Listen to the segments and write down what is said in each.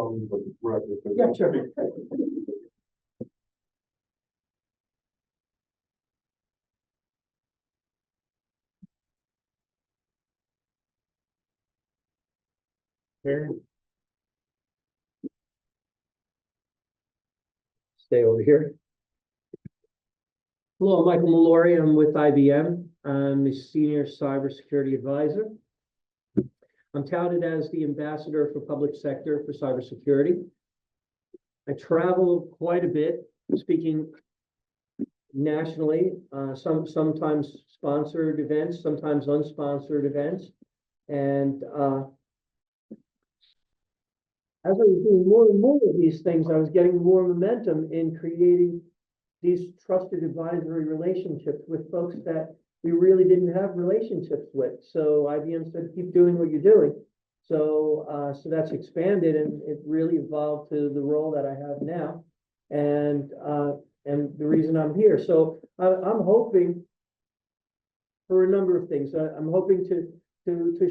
on the record. Yeah, sure. Here. Stay over here. Hello, I'm Michael Mallory. I'm with IBM. I'm the Senior Cybersecurity Advisor. I'm touted as the Ambassador for Public Sector for Cybersecurity. I travel quite a bit, speaking nationally, sometimes sponsored events, sometimes unsponsored events. And as I was doing more and more of these things, I was getting more momentum in creating these trusted advisory relationships with folks that we really didn't have relationships with. So IBM said, keep doing what you're doing. So that's expanded, and it really evolved to the role that I have now, and the reason I'm here. So I'm hoping for a number of things. I'm hoping to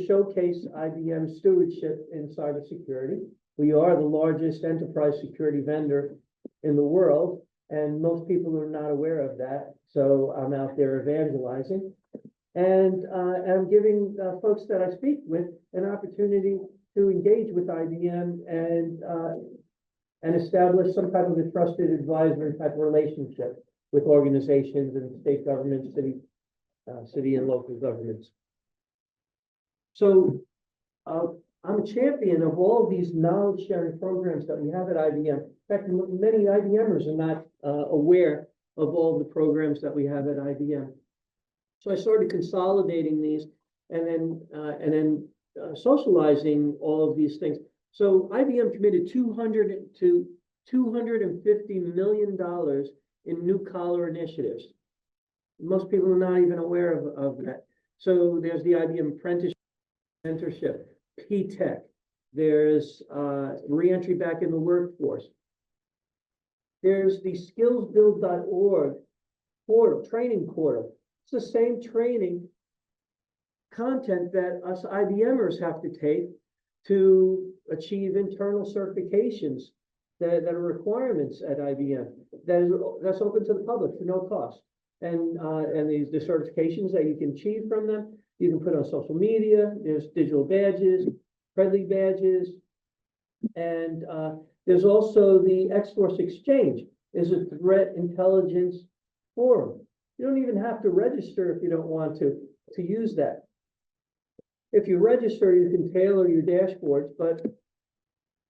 showcase IBM's stewardship in cybersecurity. We are the largest enterprise security vendor in the world, and most people are not aware of that. So I'm out there evangelizing, and I'm giving folks that I speak with an opportunity to engage with IBM and establish some type of a trusted advisory type of relationship with organizations and state governments, city and local governments. So I'm a champion of all these knowledge sharing programs that we have at IBM. In fact, many IBMers are not aware of all the programs that we have at IBM. So I started consolidating these and then socializing all of these things. So IBM committed $250 million in new collar initiatives. Most people are not even aware of that. So there's the IBM apprenticeship, mentorship, P-Tech. There's reentry back in the workforce. There's the skillsbuild.org portal, training portal. It's the same training content that us IBMers have to take to achieve internal certifications that are requirements at IBM. That's open to the public for no cost. And the certifications that you can achieve from them, you can put on social media. There's digital badges, friendly badges, and there's also the X-Force Exchange. Is a threat intelligence forum. You don't even have to register if you don't want to use that. If you register, you can tailor your dashboards, but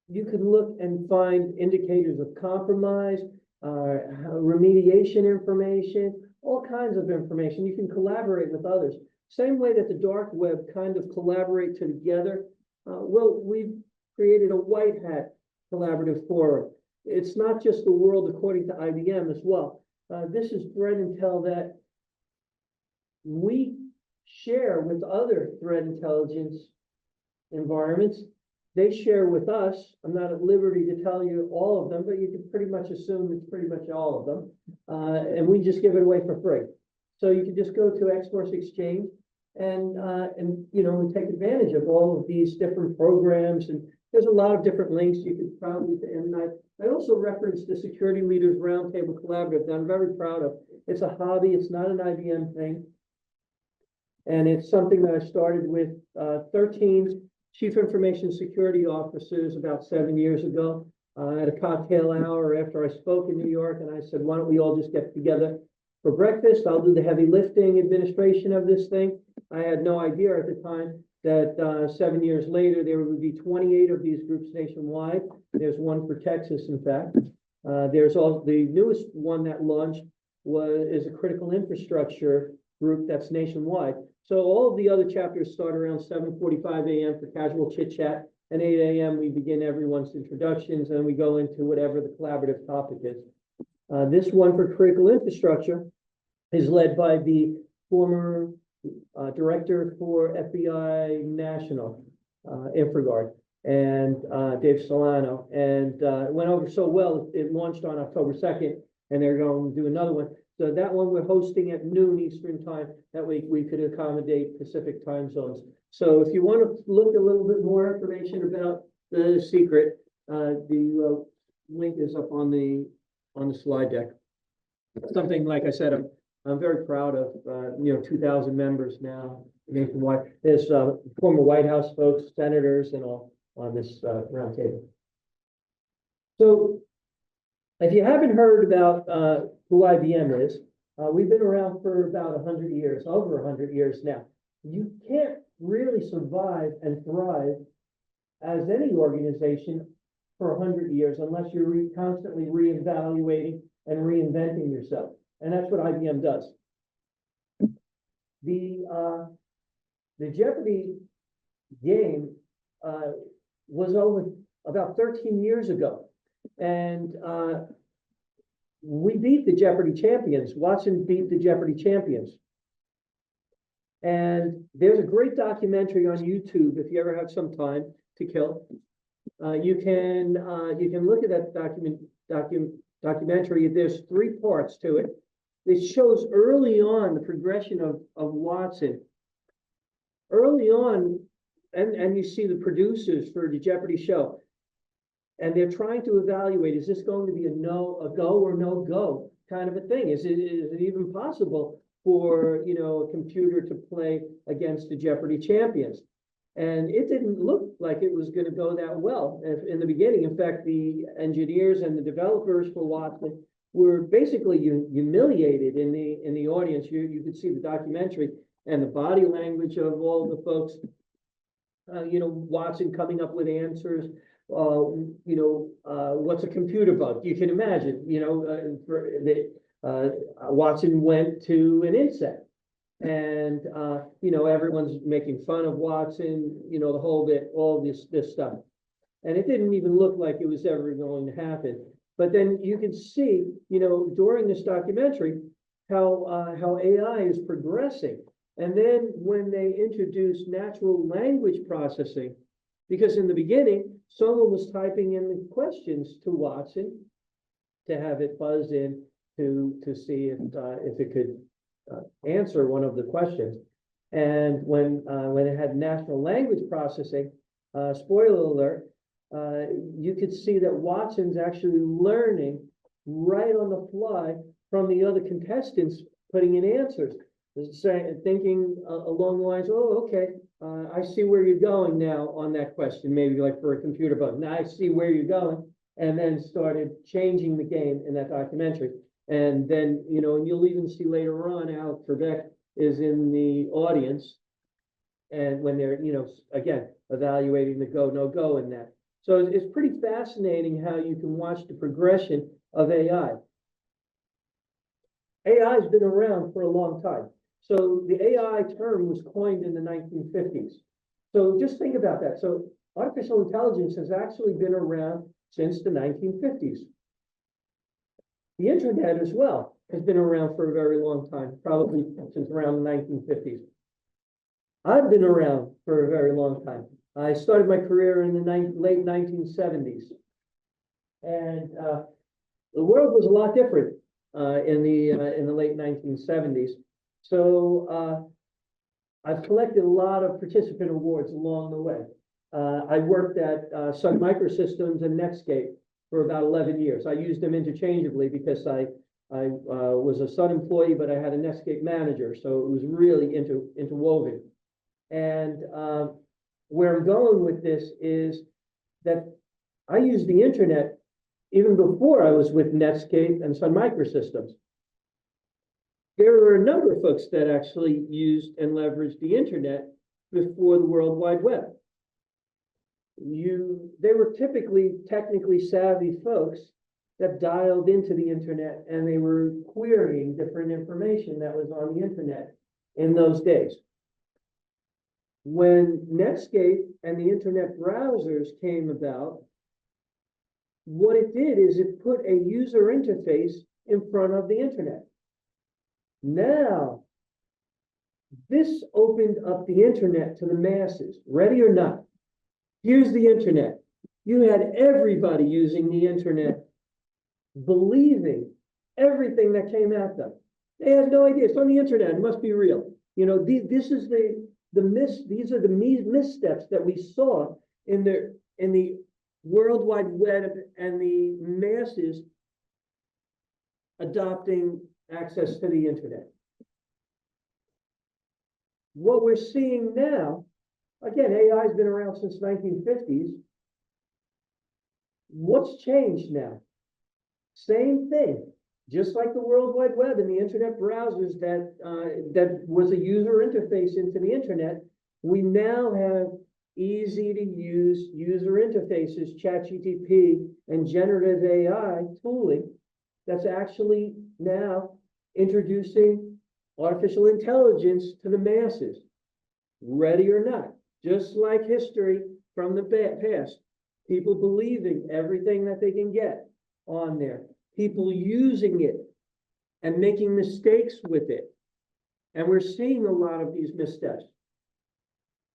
you can look and find indicators of compromise, remediation information, all kinds of information. You can collaborate with others. Same way that the dark web kind of collaborate together. Well, we've created a white hat collaborative forum. It's not just the world according to IBM as well. This is threat intel that we share with other threat intelligence environments. They share with us. I'm not at liberty to tell you all of them, but you can pretty much assume it's pretty much all of them. And we just give it away for free. So you can just go to X-Force Exchange and take advantage of all of these different programs. And there's a lot of different links you could probably, and I also referenced the Security Leaders Roundtable Collaborative that I'm very proud of. It's a hobby. It's not an IBM thing. And it's something that I started with 13 Chief Information Security Officers about 7 years ago at a cocktail hour after I spoke in New York. And I said, why don't we all just get together for breakfast? I'll do the heavy lifting administration of this thing. I had no idea at the time that 7 years later, there would be 28 of these groups nationwide. There's one for Texas, in fact. There's also the newest one that launched is a critical infrastructure group that's nationwide. So all of the other chapters start around 7:45 a.m. for casual chit chat, and 8 a.m. we begin everyone's introductions, and we go into whatever the collaborative topic is. This one for critical infrastructure is led by the former director for FBI National, InfraGard, and Dave Solano. And it went over so well, it launched on October 2nd, and they're going to do another one. So that one we're hosting at noon Eastern time. That way we could accommodate Pacific time zones. So if you want to look a little bit more information about the secret, The link is up on the slide deck. Something, like I said, I'm very proud of, 2,000 members now nationwide. There's former White House folks, senators, and all on this round table. So if you haven't heard about who IBM is, we've been around for about 100 years, over 100 years now. You can't really survive and thrive as any organization for 100 years unless you're constantly reevaluating and reinventing yourself. And that's what IBM does. The Jeopardy game was over about 13 years ago. And we beat the Jeopardy champions. Watson beat the Jeopardy champions. And there's a great documentary on YouTube if you ever have some time to kill. You can look at that documentary. There's 3 parts to it. It shows early on the progression of Watson. Early on, and you see the producers for the Jeopardy show. And they're trying to evaluate, is this going to be a go or no go kind of a thing? Is it even possible for, a computer to play against the Jeopardy champions? And it didn't look like it was going to go that well in the beginning. In fact, the engineers and the developers for Watson were basically humiliated in the audience. You could see the documentary and the body language of all the folks. Watson coming up with answers. What's a computer bug? You can imagine. Watson went to an insect. And everyone's making fun of Watson, the whole bit, all this stuff. And it didn't even look like it was ever going to happen. But then you can see, during this documentary, how AI is progressing. And then when they introduced natural language processing, because in the beginning, someone was typing in the questions to Watson to have it buzz in to see if it could answer one of the questions. And when it had natural language processing, spoiler alert, you could see that Watson's actually learning right on the fly from the other contestants putting in answers, thinking along the lines, oh, okay, I see where you're going now on that question, maybe like for a computer bug. Now I see where you're going, and then started changing the game in that documentary. And then, and you'll even see later on Al Trebek is in the audience, and when they're, again, evaluating the go, no go in that. So it's pretty fascinating how you can watch the progression of AI. AI has been around for a long time. So the AI term was coined in the 1950s. So just think about that. So artificial intelligence has actually been around since the 1950s. The internet as well has been around for a very long time, probably since around the 1950s. I've been around for a very long time. I started my career in the late 1970s. And the world was a lot different in the late 1970s. So I've collected a lot of participant awards along the way. I worked at Sun Microsystems and Netscape for about 11 years. I used them interchangeably because I was a Sun employee, but I had a Netscape manager, so it was really interwoven. And where I'm going with this is that I used the internet even before I was with Netscape and Sun Microsystems. There were a number of folks that actually used and leveraged the internet before the World Wide Web. They were typically technically savvy folks that dialed into the internet, and they were querying different information that was on the internet in those days. When Netscape and the internet browsers came about, what it did is it put a user interface in front of the internet. Now, this opened up the internet to the masses, ready or not. Here's the internet. You had everybody using the internet, believing everything that came at them. They had no idea. It's on the internet. It must be real. This is these are the missteps that we saw in the World Wide Web and the masses adopting access to the internet. What we're seeing now, again, AI has been around since 1950s. What's changed now? Same thing, just like the World Wide Web and the internet browsers that was a user interface into the internet. We now have easy to use user interfaces, ChatGPT and generative AI tooling that's actually now introducing artificial intelligence to the masses, ready or not. Just like history from the past, people believing everything that they can get on there, people using it and making mistakes with it. And we're seeing a lot of these missteps.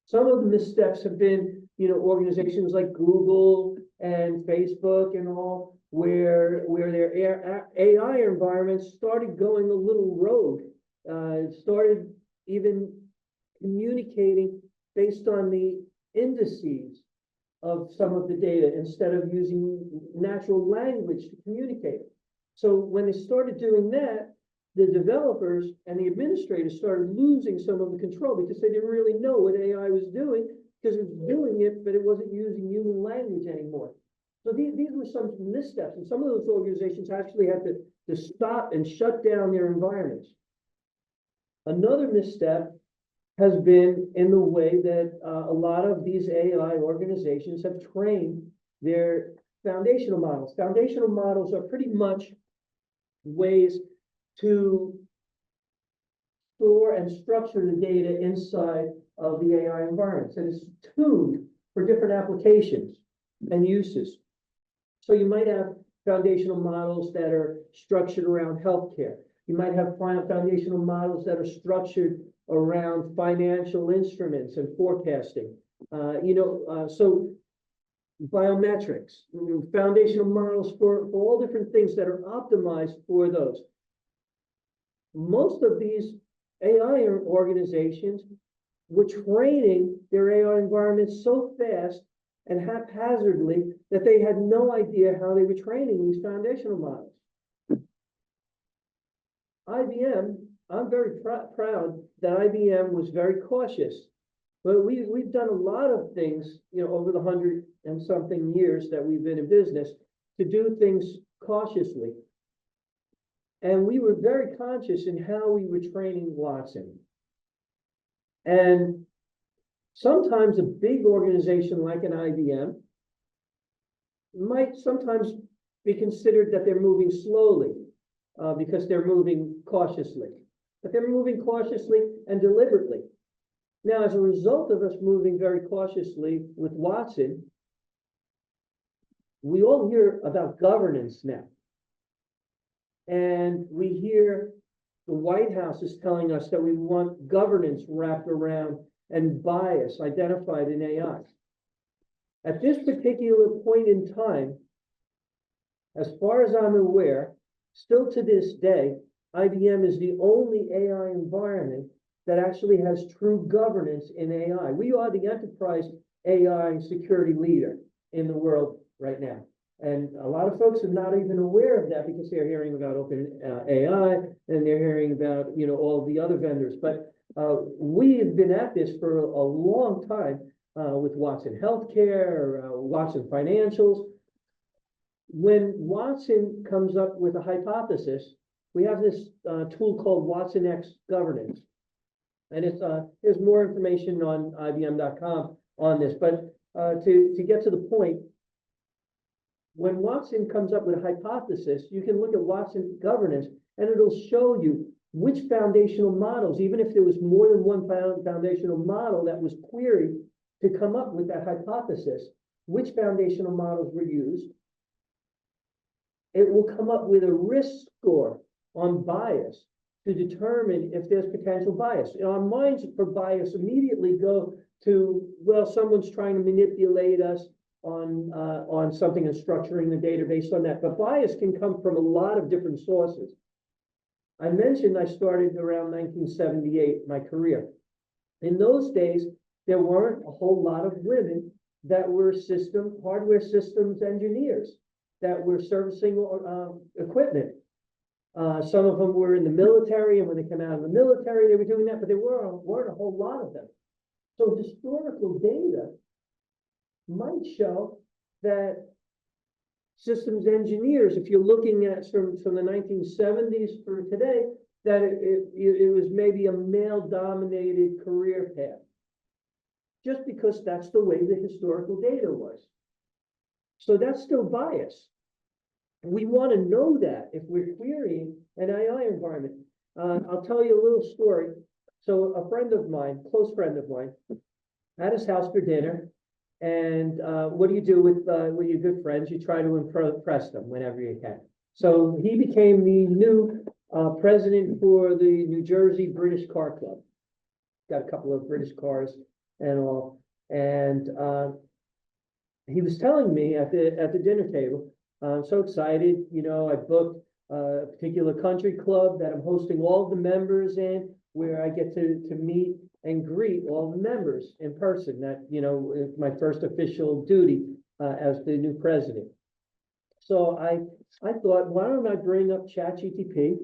Some of the missteps have been, organizations like Google and Facebook and all, where their AI environments started going a little rogue, started even communicating based on the indices of some of the data instead of using natural language to communicate. So when they started doing that, the developers and the administrators started losing some of the control because they didn't really know what AI was doing, because it was doing it, but it wasn't using human language anymore. So these were some missteps, and some of those organizations actually had to stop and shut down their environments. Another misstep has been in the way that a lot of these AI organizations have trained their foundational models. Foundational models are pretty much ways to store and structure the data inside of the AI environments, and it's tuned for different applications and uses. So you might have foundational models that are structured around healthcare. You might have foundational models that are structured around financial instruments and forecasting. So biometrics, foundational models for all different things that are optimized for those. Most of these AI organizations were training their AI environments so fast and haphazardly that they had no idea how they were training these foundational models. IBM, I'm very proud that IBM was very cautious, but we've done a lot of things, over the 100 and something years that we've been in business, to do things cautiously. And we were very conscious in how we were training Watson. And sometimes a big organization like an IBM might sometimes be considered that they're moving slowly because they're moving cautiously. But they're moving cautiously and deliberately. Now, as a result of us moving very cautiously with Watson, we all hear about governance now. And we hear the White House is telling us that we want governance wrapped around and bias identified in AI. At this particular point in time, as far as I'm aware, still to this day, IBM is the only AI environment that actually has true governance in AI. We are the enterprise AI security leader in the world right now. And a lot of folks are not even aware of that because they're hearing about open AI and they're hearing about, all the other vendors. But we have been at this for a long time with Watson Healthcare, Watson Financials. When Watson comes up with a hypothesis, we have this tool called Watson X Governance. And there's more information on IBM.com on this. But to get to the point, when Watson comes up with a hypothesis, you can look at Watson Governance and it'll show you which foundational models, even if there was more than one foundational model that was queried to come up with that hypothesis, which foundational models were used. It will come up with a risk score on bias to determine if there's potential bias. Our minds for bias immediately go to, well, someone's trying to manipulate us on something and structuring the data based on that. But bias can come from a lot of different sources. I mentioned I started around 1978, my career. In those days, there weren't a whole lot of women that were hardware systems engineers that were servicing equipment. Some of them were in the military, and when they came out of the military, they were doing that, but there weren't a whole lot of them. So historical data might show that systems engineers, if you're looking at from the 1970s for today, that it was maybe a male-dominated career path, just because that's the way the historical data was. So that's still bias. We want to know that if we're querying an AI environment. I'll tell you a little story. So a friend of mine, close friend of mine, at his house for dinner. And what do you do with your good friends? You try to impress them whenever you can. So he became the new president for the New Jersey British Car Club. Got a couple of British cars and all. And he was telling me at the dinner table, I'm so excited. You know, I booked a particular country club that I'm hosting all of the members in, where I get to meet and greet all the members in person. That, you know, is my first official duty as the new president. So I thought, why don't I bring up ChatGPT,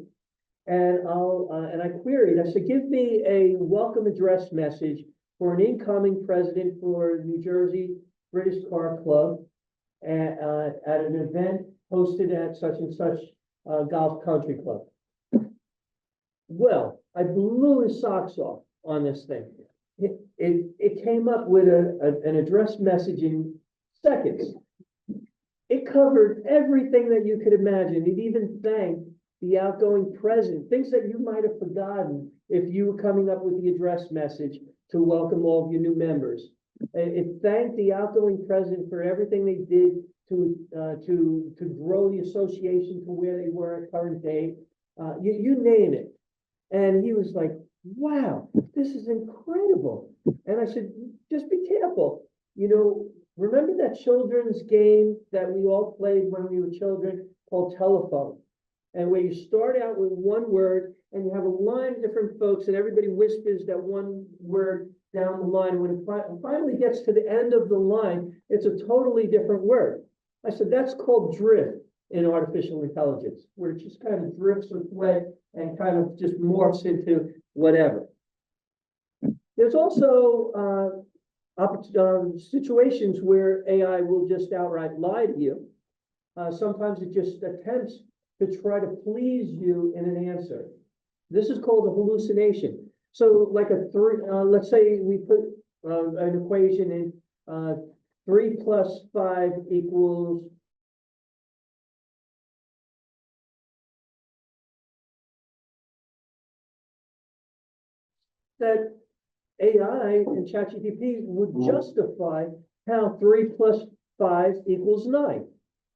and I queried. I said, give me a welcome address message for an incoming president for New Jersey British Car Club at an event hosted at such and such golf country club. Well, I blew his socks off on this thing. It came up with an address message in seconds. It covered everything that you could imagine. It even thanked the outgoing president, things that you might have forgotten if you were coming up with the address message to welcome all of your new members. It thanked the outgoing president for everything they did to grow the association to where they were at current date. You name it. And he was like, wow, this is incredible. And I said, just be careful. You know, remember that children's game that we all played when we were children called telephone? And where you start out with one word and you have a line of different folks and everybody whispers that one word down the line. When it finally gets to the end of the line, it's a totally different word. I said, that's called drift in artificial intelligence, where it just kind of drifts away and kind of just morphs into whatever. There's also situations where AI will just outright lie to you. Sometimes it just attempts to try to please you in an answer. This is called a hallucination. So like let's say we put an equation in 3 + 5 equals that AI and ChatGPT would justify how 3 + 5 equals 9,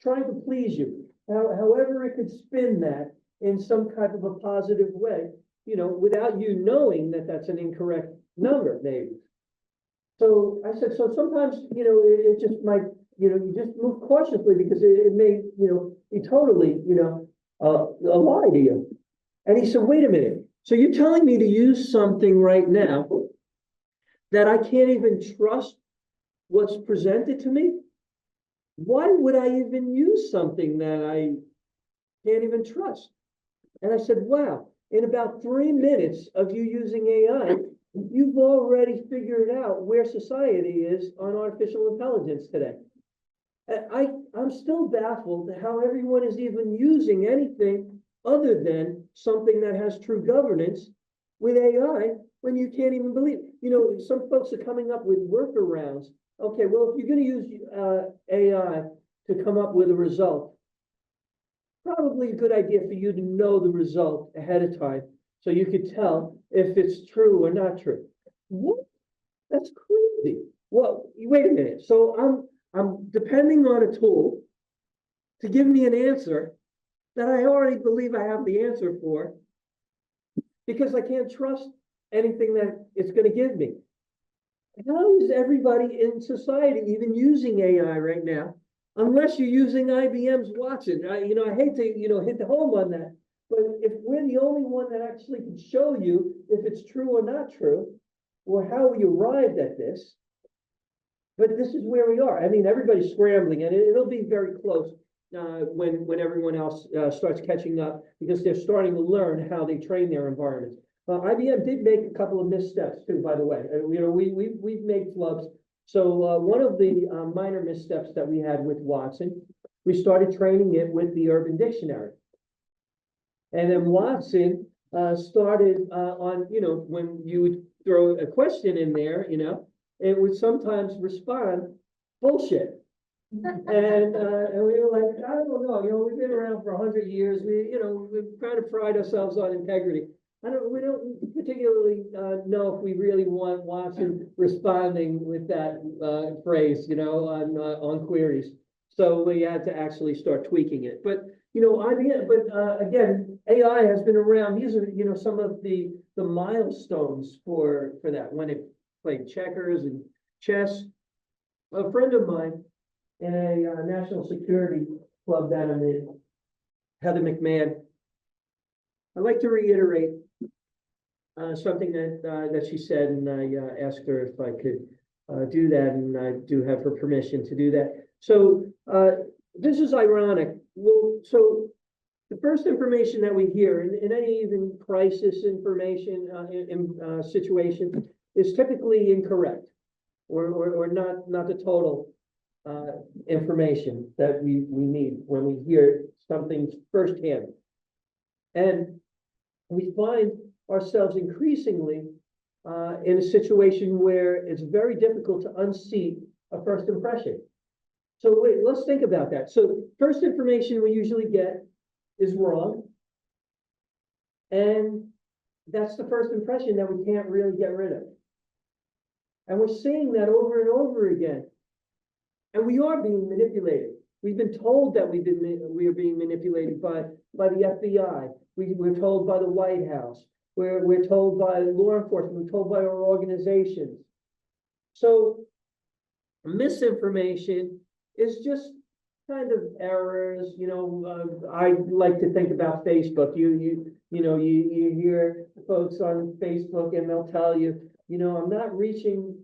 trying to please you. However, it could spin that in some type of a positive way, you know, without you knowing that that's an incorrect number, maybe. So I said, so sometimes, you know, it just might, you know, you just move cautiously because it may, you know, be totally, you know, a lie to you. And he said, wait a minute. So you're telling me to use something right now that I can't even trust what's presented to me? Why would I even use something that I can't even trust? And I said, wow, in about 3 minutes of you using AI, you've already figured out where society is on artificial intelligence today. I'm still baffled how everyone is even using anything other than something that has true governance with AI when you can't even believe. You know, some folks are coming up with workarounds. Okay, well, if you're going to use AI to come up with a result, probably a good idea for you to know the result ahead of time so you could tell if it's true or not true. What? That's crazy. Well, wait a minute. So I'm depending on a tool to give me an answer that I already believe I have the answer for because I can't trust anything that it's going to give me. How is everybody in society even using AI right now? Unless you're using IBM's Watson. I hate to, hit the home on that. But if we're the only one that actually can show you if it's true or not true, or how we arrived at this, but this is where we are. I mean, everybody's scrambling, and it'll be very close when everyone else starts catching up, because they're starting to learn how they train their environments. IBM did make a couple of missteps too, by the way. We've made flubs. So one of the minor missteps that we had with Watson, we started training it with the Urban Dictionary. And then Watson started on, when you would throw a question in there, it would sometimes respond bullshit. And we were like, I don't know, we've been around for 100 years. We kind of pride ourselves on integrity. We don't particularly know if we really want Watson responding with that phrase, on queries. So we had to actually start tweaking it. But again, AI has been around. These are some of the milestones for that, when it played checkers and chess. A friend of mine in a national security club down in Heather McMahon, I'd like to reiterate something that she said, and I asked her if I could do that, and I do have her permission to do that. So this is ironic. Well, so the first information that we hear in any even crisis information situation is typically incorrect, or not the total information that we need when we hear something firsthand. And we find ourselves increasingly in a situation where it's very difficult to unseat a first impression. So wait, let's think about that. So first information we usually get is wrong. And that's the first impression that we can't really get rid of. And we're seeing that over and over again. And we are being manipulated. We've been told that we are being manipulated by the FBI. We're told by the White House. We're told by law enforcement. We're told by our organizations. So misinformation is just kind of errors. I like to think about Facebook. You hear folks on Facebook and they'll tell you, I'm not reaching,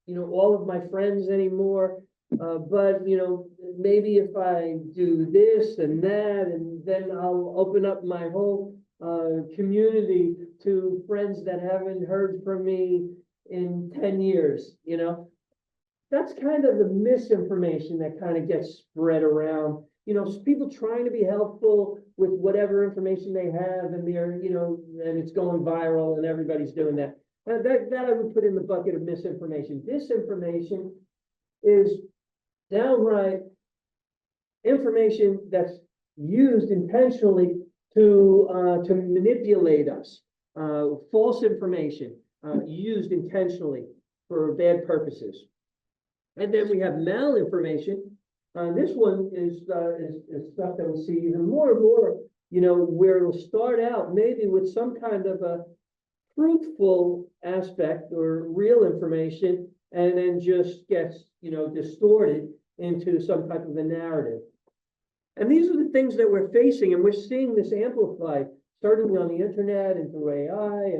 all of my friends anymore. But maybe if I do this and that, and then I'll open up my whole community to friends that haven't heard from me in 10 years, That's kind of the misinformation that kind of gets spread around. People trying to be helpful with whatever information they have, and they're, and it's going viral, and everybody's doing that. That I would put in the bucket of misinformation. Disinformation is downright information that's used intentionally to manipulate us. False information used intentionally for bad purposes. And then we have malinformation. This one is stuff that we see even more and more, where it'll start out maybe with some kind of a truthful aspect or real information, and then just gets, distorted into some type of a narrative. And these are the things that we're facing, and we're seeing this amplified, certainly on the internet and through AI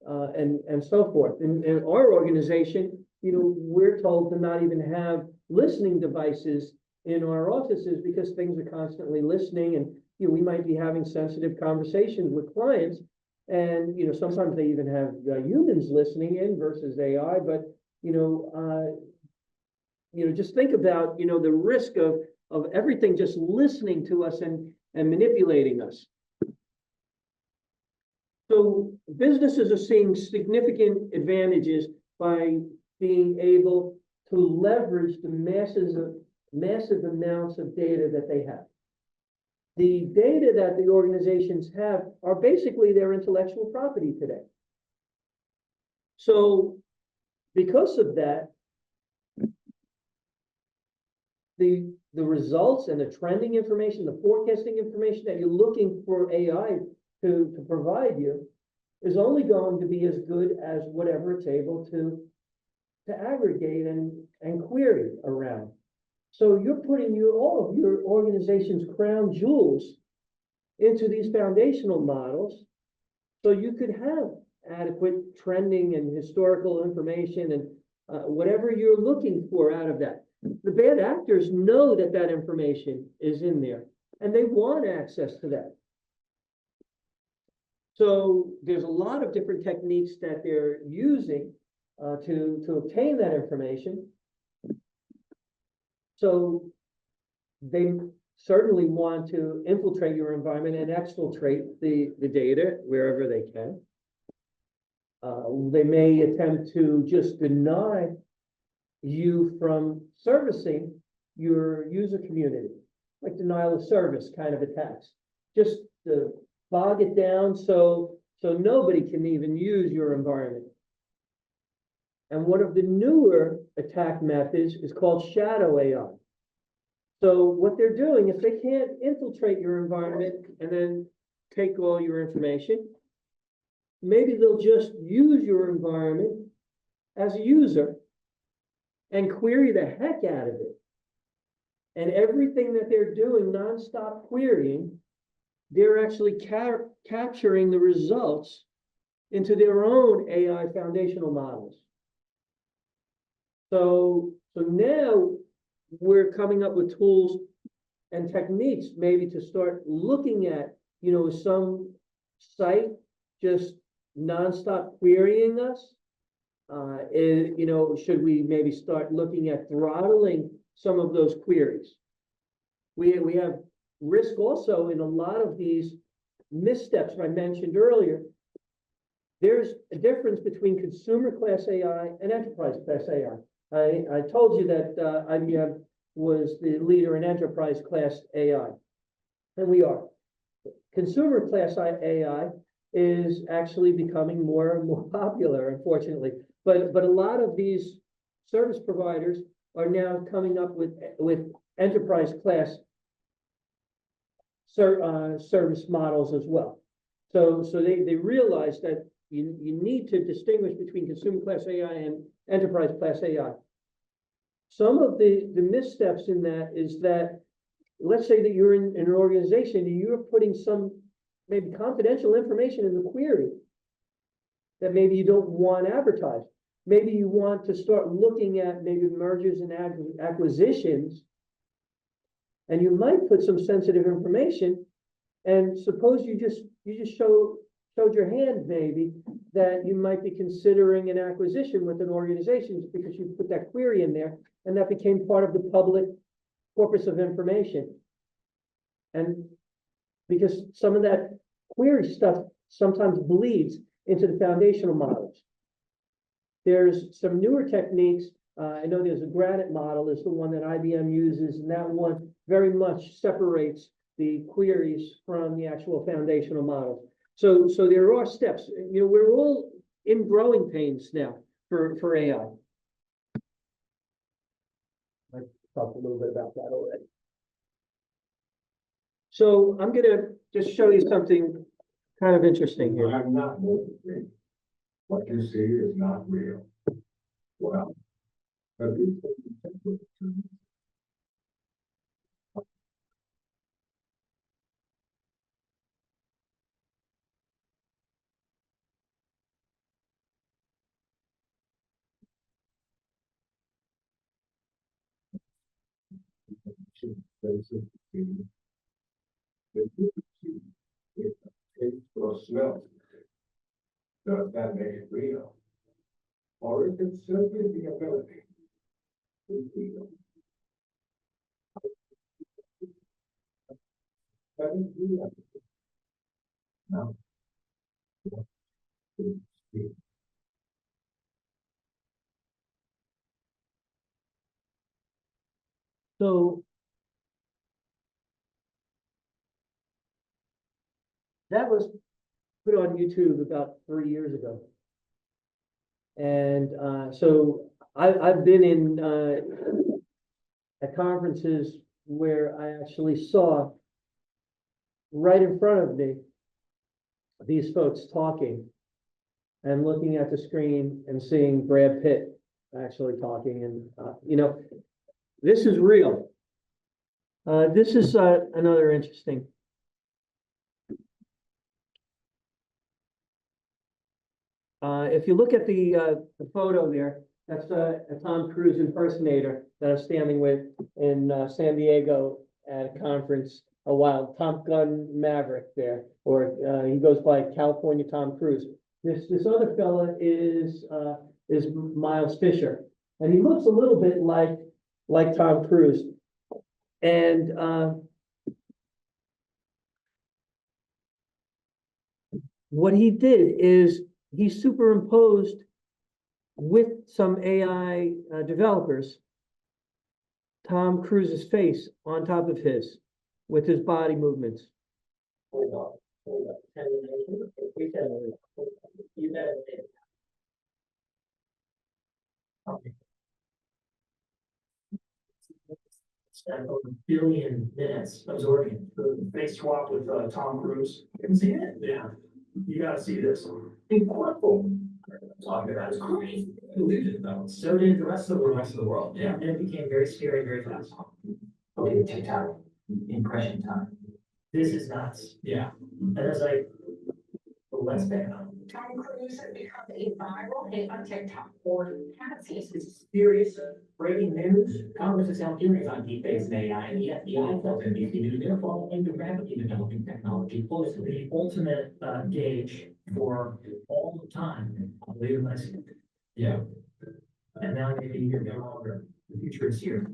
and so forth. In our organization, we're told to not even have listening devices in our offices because things are constantly listening, and we might be having sensitive conversations with clients, and sometimes they even have humans listening in versus AI. But just think about the risk of everything just listening to us and manipulating us. So businesses are seeing significant advantages by being able to leverage the massive amounts of data that they have. The data that the organizations have are basically their intellectual property today. So because of that, the results and the trending information, the forecasting information that you're looking for AI to provide you is only going to be as good as whatever it's able to aggregate and query around. So you're putting all of your organization's crown jewels into these foundational models, so you could have adequate trending and historical information and whatever you're looking for out of that. The bad actors know that that information is in there, and they want access to that. So there's a lot of different techniques that they're using to obtain that information. So they certainly want to infiltrate your environment and exfiltrate the data wherever they can. They may attempt to just deny you from servicing your user community, like denial of service kind of attacks, just to bog it down so nobody can even use your environment. And one of the newer attack methods is called shadow AI. So what they're doing, if they can't infiltrate your environment and then take all your information, maybe they'll just use your environment as a user and query the heck out of it. And everything that they're doing, nonstop querying, they're actually capturing the results into their own AI foundational models. So now we're coming up with tools and techniques maybe to start looking at, some site just nonstop querying us. Should we maybe start looking at throttling some of those queries? We have risk also in a lot of these missteps I mentioned earlier. There's a difference between consumer class AI and enterprise class AI. I told you that IBM was the leader in enterprise class AI, and we are. Consumer class AI is actually becoming more and more popular, unfortunately. But a lot of these service providers are now coming up with enterprise class service models as well. So they realize that you need to distinguish between consumer class AI and enterprise class AI. Some of the missteps in that is that, let's say that you're in an organization and you're putting some maybe confidential information in the query that maybe you don't want advertised. Maybe you want to start looking at maybe mergers and acquisitions, and you might put some sensitive information, and suppose you just showed your hand maybe that you might be considering an acquisition with an organization because you put that query in there, and that became part of the public corpus of information. And because some of that query stuff sometimes bleeds into the foundational models. There's some newer techniques. I know there's a Granite model is the one that IBM uses, and that one very much separates the queries from the actual foundational models. So there are steps. We're all in growing pains now for AI. I talked a little bit about that already. So I'm going to just show you something kind of interesting here. I'm not moving. What you see is not real. Well, taste or smell. Does that make it real? Or is it simply the ability to feel? That is real. No. So that was put on YouTube about 3 years ago. And so I've been in at conferences where I actually saw right in front of me these folks talking and looking at the screen and seeing Brad Pitt actually talking. And, this is real. This is another interesting. If you look at the photo there, That's a Tom Cruise impersonator that I'm standing with in San Diego at a conference a while. Top Gun Maverick there, or he goes by California Tom Cruise. This other fella is Miles Fisher, and he looks a little bit like Tom Cruise. And what he did is he superimposed with some AI developers Tom Cruise's face on top of his with his body movements. Hold on, hold on. We can, you know. Okay. Spent over a billion minutes absorbing the face swap with Tom Cruise. You haven't seen it? Yeah. You gotta see this. Incredible. Talking about is crazy. Believed it though. So did the rest of the world. Yeah. And it became very scary very fast. Okay, TikTok impression time. This is nuts. Yeah. And it's like, let's back up. Tom Cruise has become a viral hit on TikTok for This is serious breaking news. Congress is now hearings on deepfakes and AI, and the FBI tells NBC News they're following the rapidly developing technology closely. The ultimate gauge for all the time. I believe in my skin. Yeah. And now maybe you're no longer. The future is here.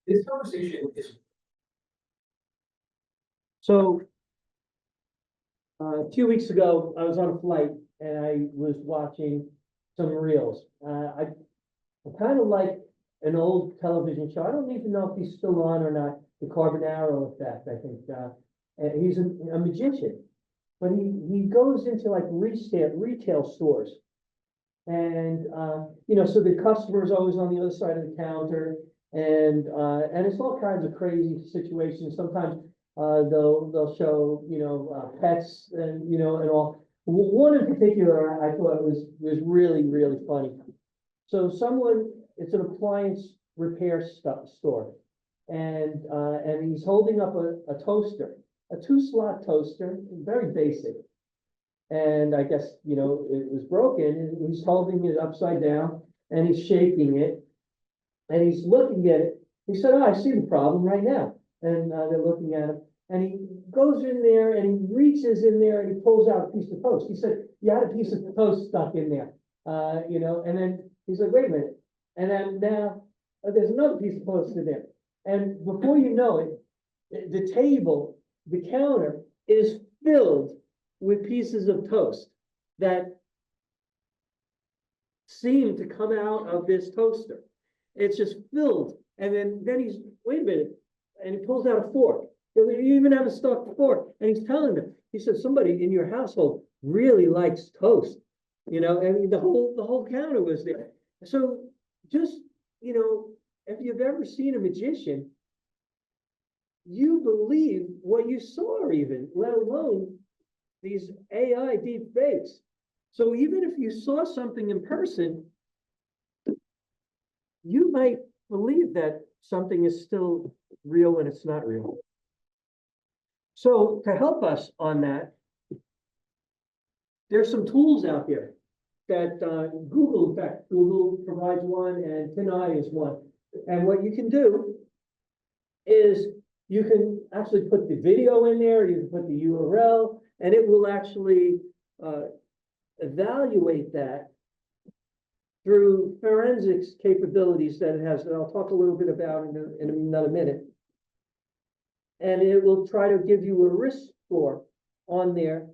This conversation is. So a few weeks ago, I was on a flight and I was watching some reels. I kind of like an old television show. I don't even know if he's still on or not. The Carbonaro Effect, I think. And he's a magician, but he goes into like retail stores, and so the customer's always on the other side of the counter, and it's all kinds of crazy situations. Sometimes they'll show pets and and all. One in particular I thought was really funny. So it's an appliance repair store, and he's holding up a toaster, a 2-slot toaster, very basic. And I guess it was broken, and he's holding it upside down and he's shaking it and he's looking at it. He said, "Oh, I see the problem right now." And they're looking at him. And he goes in there and he reaches in there and he pulls out a piece of toast. He said, "You had a piece of toast stuck in there." And then he's like, "Wait a minute." And then now there's another piece of toast in there. And before you know it, the table, the counter is filled with pieces of toast that seem to come out of this toaster. It's just filled. And then he's, "Wait a minute." And he pulls out a fork. You even have a stuffed fork. And he's telling them, he says, "Somebody in your household really likes toast." And the whole counter was there. So just, if you've ever seen a magician, you believe what you saw even, let alone these AI deep fakes. So even if you saw something in person, you might believe that something is still real when it's not real. So to help us on that, there's some tools out there that Google, in fact, Google provides one and TinEye is one. And what you can do is you can actually put the video in there, you can put the URL, and it will actually evaluate that through forensics capabilities that it has, that I'll talk a little bit about in another minute. And it will try to give you a risk score on there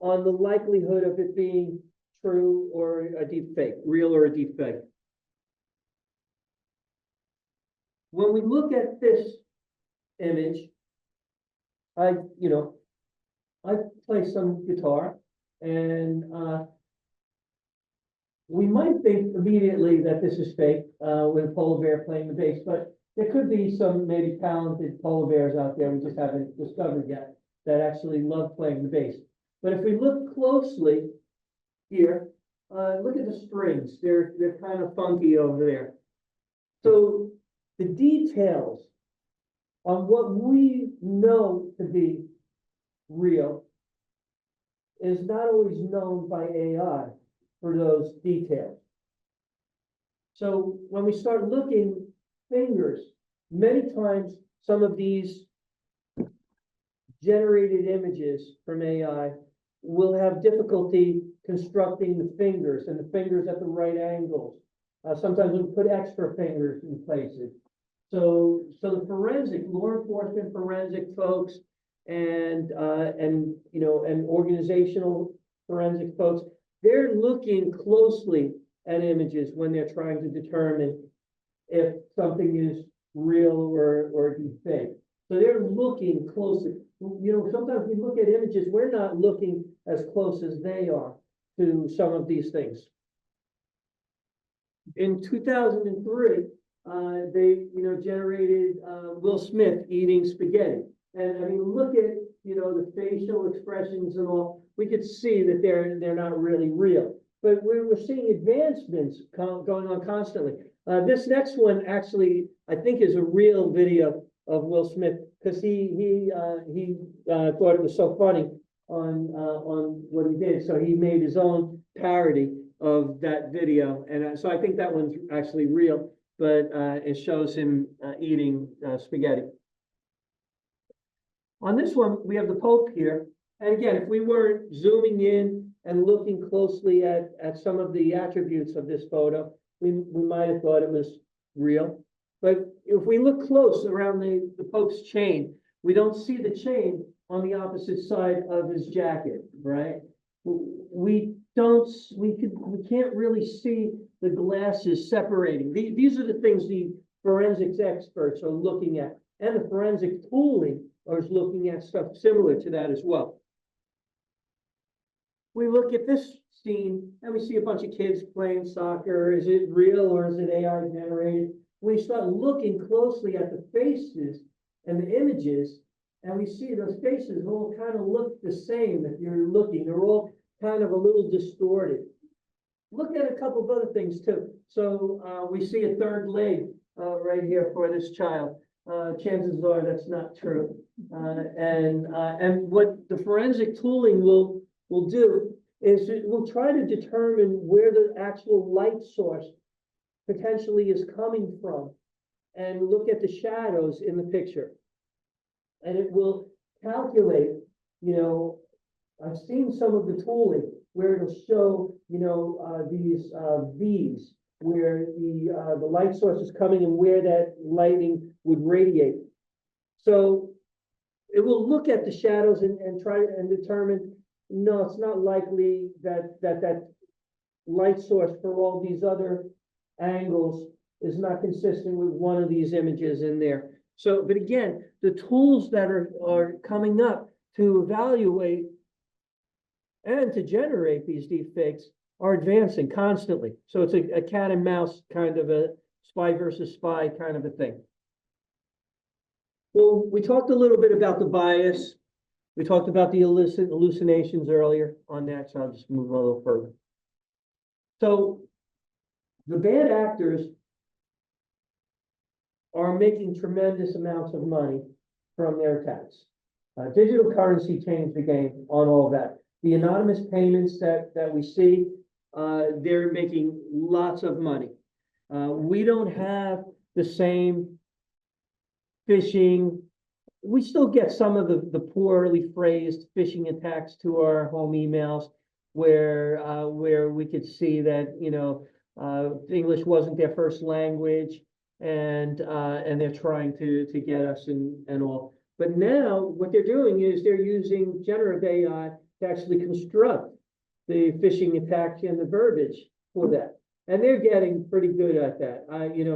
on the likelihood of it being true or a deep fake, real or a deep fake. When we look at this image, I play some guitar, and we might think immediately that this is fake with a polar bear playing the bass, but there could be some maybe talented polar bears out there we just haven't discovered yet that actually love playing the bass. But if we look closely here, look at the strings. They're kind of funky over there. So the details on what we know to be real is not always known by AI for those details. So when we start looking fingers, many times some of these generated images from AI will have difficulty constructing the fingers and the fingers at the right angles. Sometimes we'll put extra fingers in places. So the forensic, law enforcement forensic folks and organizational forensic folks, they're looking closely at images when they're trying to determine if something is real or fake. So they're looking closely. Sometimes we look at images, we're not looking as close as they are to some of these things. In 2003, they, generated Will Smith eating spaghetti. And I mean, look at, the facial expressions and all. We could see that they're not really real. But we're seeing advancements going on constantly. This next one actually, I think, is a real video of Will Smith because he thought it was so funny on what he did. So he made his own parody of that video, and so I think that one's actually real. But it shows him eating spaghetti. On this one, we have the Pope here. And again, if we weren't zooming in and looking closely at some of the attributes of this photo, we might have thought it was real. But if we look close around the Pope's chain, we don't see the chain on the opposite side of his jacket, right? We can't really see the glasses separating. These are the things the forensics experts are looking at, and the forensic tooling is looking at stuff similar to that as well. We look at this scene and we see a bunch of kids playing soccer. Is it real or is it AI generated? We start looking closely at the faces and the images, and we see those faces all kind of look the same. If you're looking, they're all kind of a little distorted. Look at a couple of other things too. So we see a third leg right here for this child. Chances are that's not true. And what the forensic tooling will do is it will try to determine where the actual light source potentially is coming from and look at the shadows in the picture. And it will calculate, I've seen some of the tooling where it'll show, these V's where the light source is coming and where that lighting would radiate. So it will look at the shadows and try and determine, no, it's not likely that light source for all these other angles is not consistent with one of these images in there. So, but again, the tools that are coming up to evaluate and to generate these deepfakes are advancing constantly. So it's a cat and mouse kind of a spy versus spy kind of a thing. Well, we talked a little bit about the bias. We talked about the hallucinations earlier on that, so I'll just move a little further. So the bad actors are making tremendous amounts of money from their attacks. Digital currency changed the game on all of that. The anonymous payments that we see, they're making lots of money. We don't have the same phishing. We still get some of the poorly phrased phishing attacks to our home emails where we could see that, English wasn't their first language and they're trying to get us and all. But now what they're doing is they're using generative AI to actually construct the phishing attack and the verbiage for that. And they're getting pretty good at that.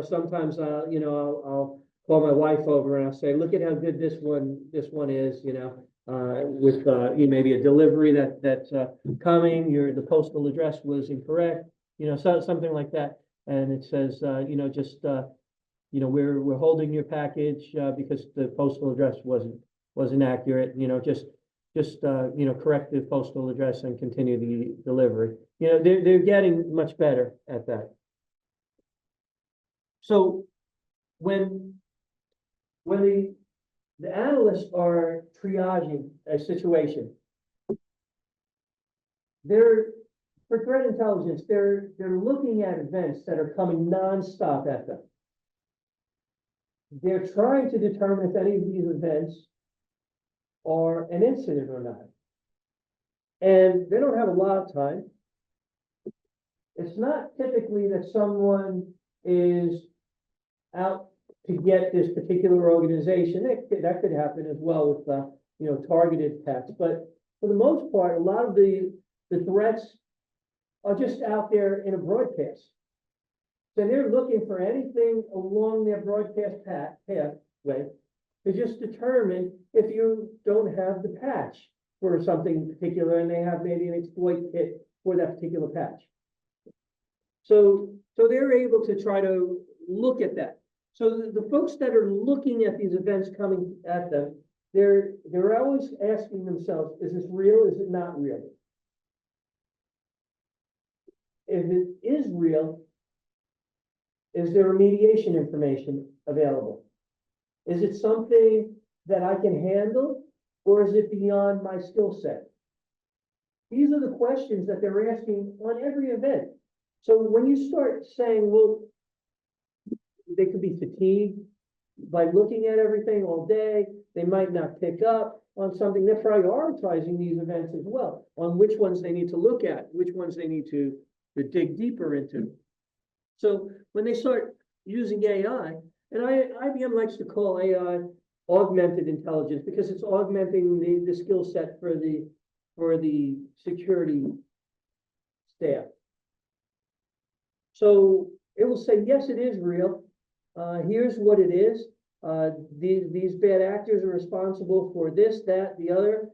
Sometimes I'll call my wife over and I'll say, look at how good this one is, with maybe a delivery that's coming, the postal address was incorrect, so something like that. And it says, we're holding your package because the postal address wasn't accurate, just correct the postal address and continue the delivery. They're getting much better at that. So when the analysts are triaging a situation, for threat intelligence, they're looking at events that are coming nonstop at them. They're trying to determine if any of these events are an incident or not. And they don't have a lot of time. It's not typically that someone is out to get this particular organization. That could happen as well with, targeted attacks. But for the most part, a lot of the threats are just out there in a broadcast. So they're looking for anything along their broadcast pathway to just determine if you don't have the patch for something particular and they have maybe an exploit kit for that particular patch. So they're able to try to look at that. So the folks that are looking at these events coming at them, they're always asking themselves, is this real? Is it not real? If it is real, is there remediation information available? Is it something that I can handle, or is it beyond my skill set? These are the questions that they're asking on every event. So when you start saying, well, they could be fatigued by looking at everything all day, they might not pick up on something, they're prioritizing these events as well, on which ones they need to look at, which ones they need to dig deeper into. So when they start using AI, and IBM likes to call AI augmented intelligence because it's augmenting the skill set for the security staff. So it will say, yes, it is real. Here's what it is. These bad actors are responsible for this, that, the other.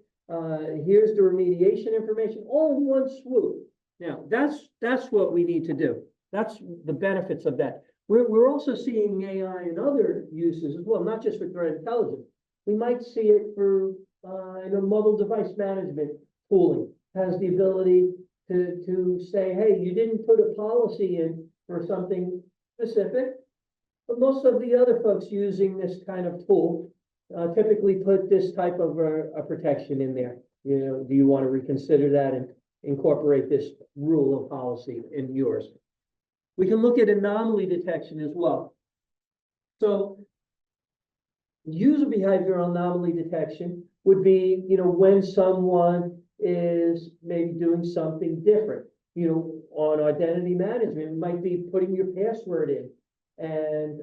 Here's the remediation information, all in one swoop. Now, that's what we need to do. That's the benefits of that. We're also seeing AI in other uses as well, not just for threat intelligence. We might see it for mobile device management tooling. Has the ability to say, hey, you didn't put a policy in for something specific. But most of the other folks using this kind of tool typically put this type of a protection in there. Do you want to reconsider that and incorporate this rule of policy in yours? We can look at anomaly detection as well. So user behavioral anomaly detection would be, when someone is maybe doing something different. On identity management, it might be putting your password in. And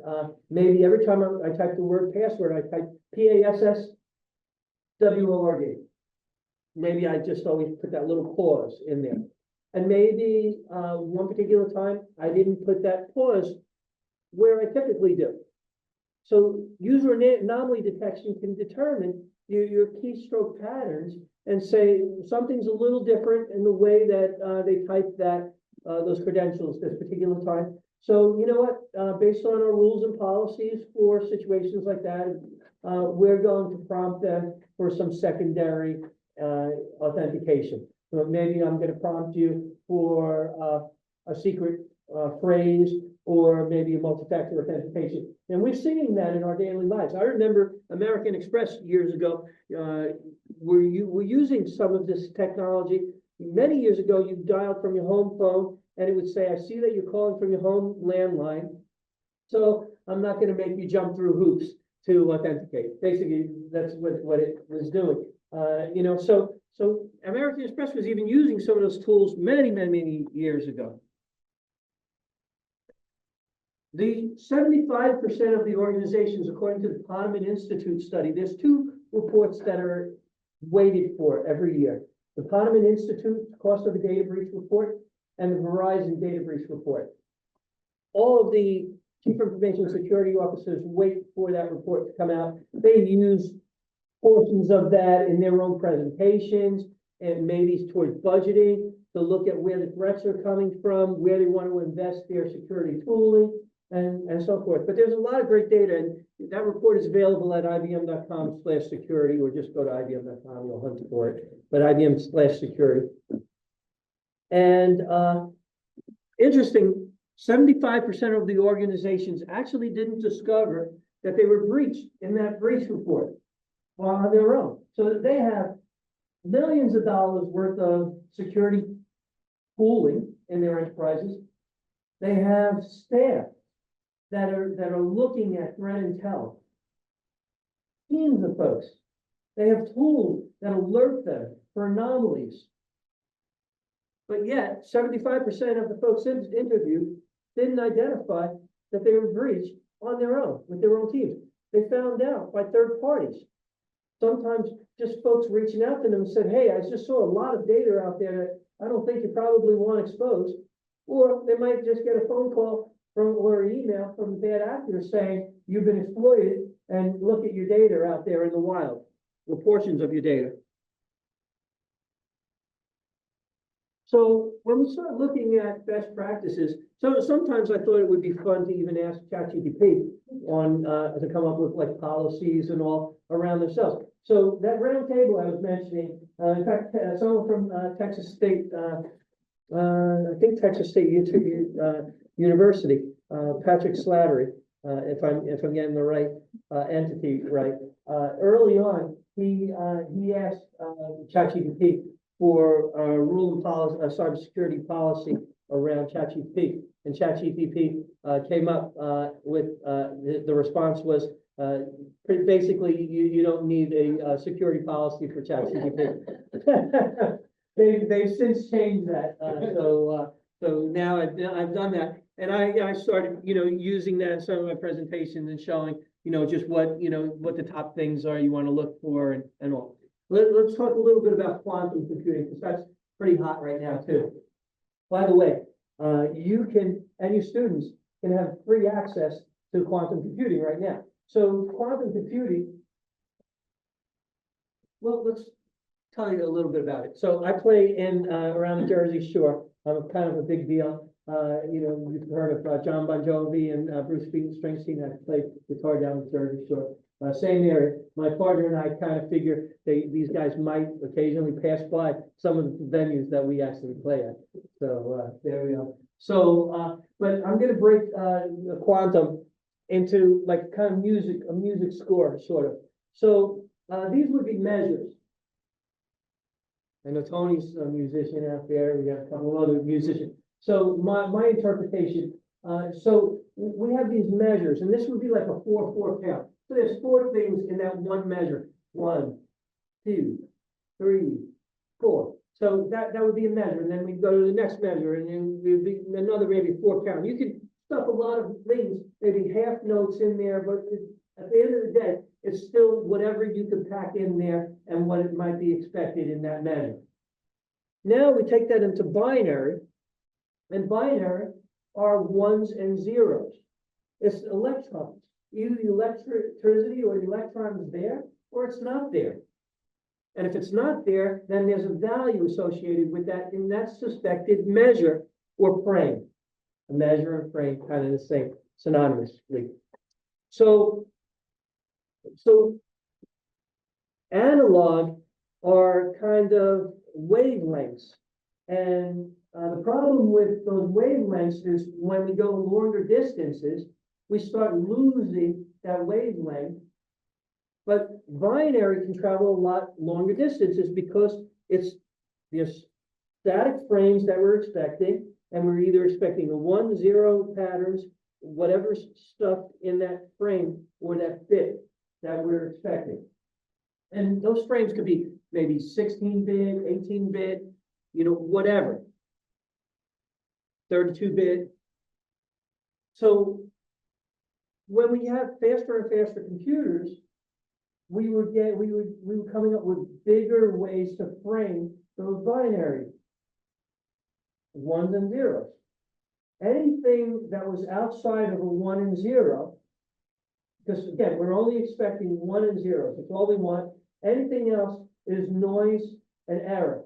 maybe every time I type the word password, I type PASSWORD. Maybe I just always put that little pause in there. And maybe one particular time I didn't put that pause where I typically do. So user anomaly detection can determine your keystroke patterns and say something's a little different in the way that they type those credentials this particular time. So you know what, based on our rules and policies for situations like that, we're going to prompt them for some secondary authentication. So maybe I'm going to prompt you for a secret phrase or maybe a multi-factor authentication. And we're seeing that in our daily lives. I remember American Express years ago, we're using some of this technology. Many years ago, you dialed from your home phone and it would say, I see that you're calling from your home landline. So I'm not going to make you jump through hoops to authenticate. Basically, that's what it was doing. So American Express was even using some of those tools many years ago. The 75% of the organizations, according to the Ponemon Institute study, there's two reports that are weighted for every year. The Ponemon Institute Cost of a Data Breach Report and the Verizon Data Breach Report. All of the Chief Information Security Officers wait for that report to come out. They use portions of that in their own presentations and maybe towards budgeting to look at where the threats are coming from, where they want to invest their security tooling, and so forth. But there's a lot of great data, and that report is available at ibm.com/security, or just go to ibm.com, you'll hunt for it, but ibm/security. And interesting, 75% of the organizations actually didn't discover that they were breached in that breach report on their own. So they have millions of dollars worth of security tooling in their enterprises. They have staff that are looking at threat intel. Teams of folks. They have tools that alert them for anomalies. But yet, 75% of the folks interviewed didn't identify that they were breached on their own, with their own teams. They found out by third parties. Sometimes just folks reaching out to them and said, hey, I just saw a lot of data out there that I don't think you probably want exposed. Or they might just get a phone call or an email from bad actors saying, you've been exploited and look at your data out there in the wild, or portions of your data. So when we start looking at best practices, so sometimes I thought it would be fun to even ask ChatGPT on to come up with like policies and all around themselves. So that round table I was mentioning, in fact, someone from Texas State, I think Texas State University, Patrick Slattery, if I'm getting the right entity right. Early on, he asked ChatGPT for a rule and policy, a cybersecurity policy around ChatGPT, and ChatGPT came up with the response was basically you don't need a security policy for ChatGPT. They've since changed that, so now I've done that, and I started using that in some of my presentations and showing just what the top things are you want to look for and all. Let's talk a little bit about quantum computing, because that's pretty hot right now too. By the way, you can, and your students can have free access to quantum computing right now. So quantum computing, well, let's tell you a little bit about it. So I play in around the Jersey Shore. I'm kind of a big deal. You've heard of John Bon Jovi and Bruce Springsteen. I played guitar down the Jersey Shore. Same area. My partner and I kind of figure these guys might occasionally pass by some of the venues that we actually play at. So there we go. So, but I'm going to break quantum into like kind of a music score sort of. So these would be measures. I know Tony's a musician out there. We got a couple of other musicians. So my interpretation. So we have these measures, and this would be like a 4-4 count. So there's 4 things in that one measure. 1, 2, 3, 4. So that would be a measure, and then we go to the next measure, and then there'd be another maybe 4 count. You could stuff a lot of things, maybe half notes in there, but at the end of the day, it's still whatever you could pack in there and what it might be expected in that measure. Now we take that into binary, and binary are 1s and 0s. It's electrons. Either the electricity or the electron is there, or it's not there. And if it's not there, then there's a value associated with that in that suspected measure or frame. A measure and frame kind of the same, synonymously. So analog are kind of wavelengths. And the problem with those wavelengths is when we go longer distances, we start losing that wavelength. But binary can travel a lot longer distances because there's static frames that we're expecting, and we're either expecting the 1-0 patterns, whatever stuff in that frame or that bit that we're expecting. And those frames could be maybe 16-bit, 18-bit, whatever, 32-bit. So when we have faster and faster computers, we were coming up with bigger ways to frame those binary 1s and 0s. Anything that was outside of a 1 and 0, because again, we're only expecting 1 and 0s. That's all we want. Anything else is noise and error.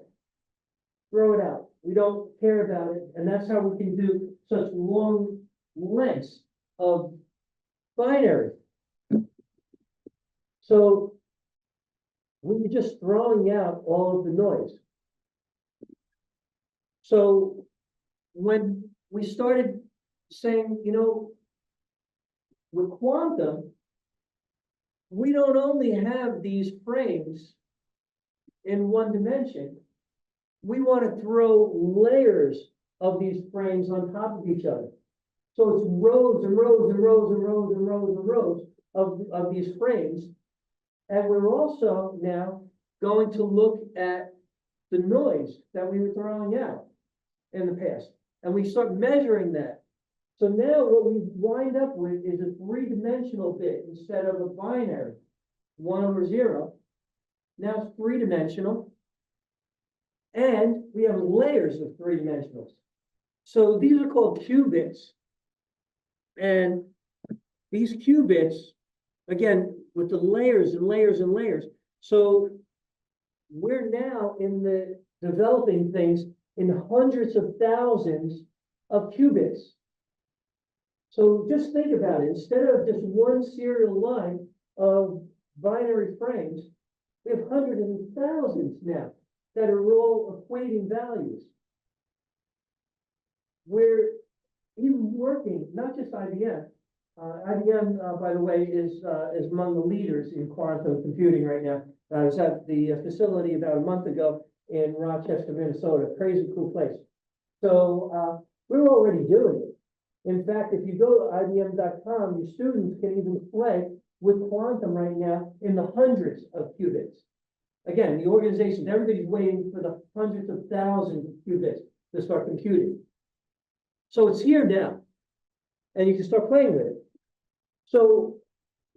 Throw it out. We don't care about it. And that's how we can do such long lengths of binary. So we're just throwing out all of the noise. So when we started saying, with quantum, we don't only have these frames in one dimension, we want to throw layers of these frames on top of each other. So it's rows and rows and rows and rows and rows and rows of these frames. And we're also now going to look at the noise that we were throwing out in the past. And we start measuring that. So now what we wind up with is a three-dimensional bit instead of a binary, 1/0. Now it's three-dimensional. And we have layers of three-dimensionals. So these are called qubits. And these qubits, again, with the layers and layers and layers. So we're now in the developing things in hundreds of thousands of qubits. So just think about it. Instead of just one serial line of binary frames, we have hundreds of thousands now that are all equating values. We're even working, not just IBM. IBM, by the way, is among the leaders in quantum computing right now. I was at the facility about a month ago in Rochester, Minnesota. Crazy cool place. So we're already doing it. In fact, if you go to IBM.com, your students can even play with quantum right now in the hundreds of qubits. Again, the organizations, everybody's waiting for the hundreds of thousands of qubits to start computing. So it's here now, and you can start playing with it. So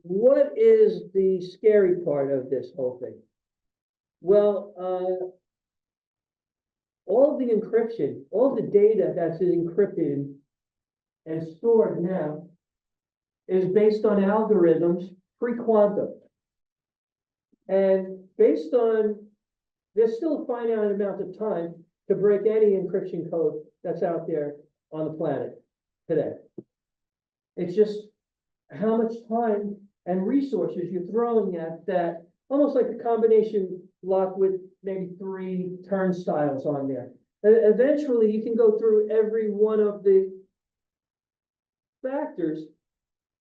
what is the scary part of this whole thing? Well, all the encryption, all the data that's encrypted and stored now is based on algorithms pre-quantum. And based on, there's still a finite amount of time to break any encryption code that's out there on the planet today. It's just how much time and resources you're throwing at that, almost like a combination lock with maybe 3 turnstiles on there. Eventually, you can go through every one of the factors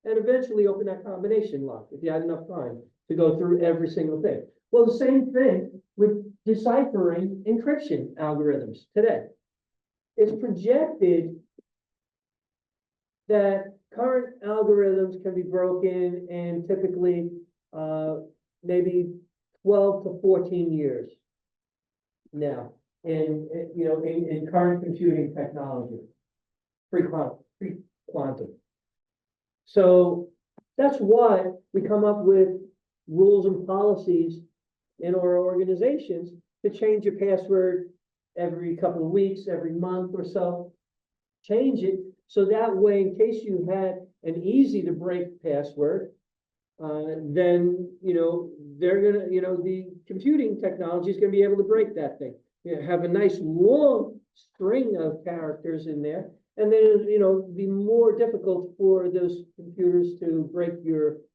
and eventually open that combination lock if you had enough time to go through every single thing. Well, the same thing with deciphering encryption algorithms today. It's projected that current algorithms can be broken in typically maybe 12 to 14 years now in current computing technology, pre-quantum. So that's why we come up with rules and policies in our organizations to change your password every couple of weeks, every month or so. Change it so that way, in case you had an easy to break password, then they're gonna, the computing technology is gonna be able to break that thing. Have a nice long string of characters in there, and then be more difficult for those computers to break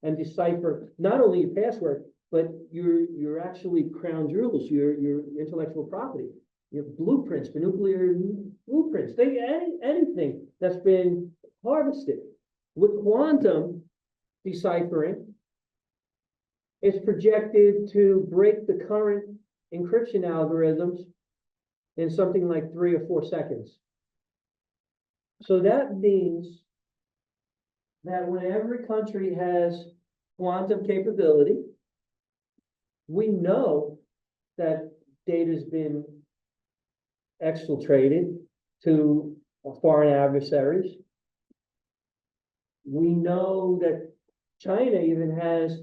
and decipher not only your password, but your actually crown jewels, your intellectual property, your blueprints for nuclear blueprints, anything that's been harvested. With quantum deciphering, it's projected to break the current encryption algorithms in something like 3 or 4 seconds. So that means that when every country has quantum capability, we know that data's been exfiltrated to foreign adversaries. We know that China even has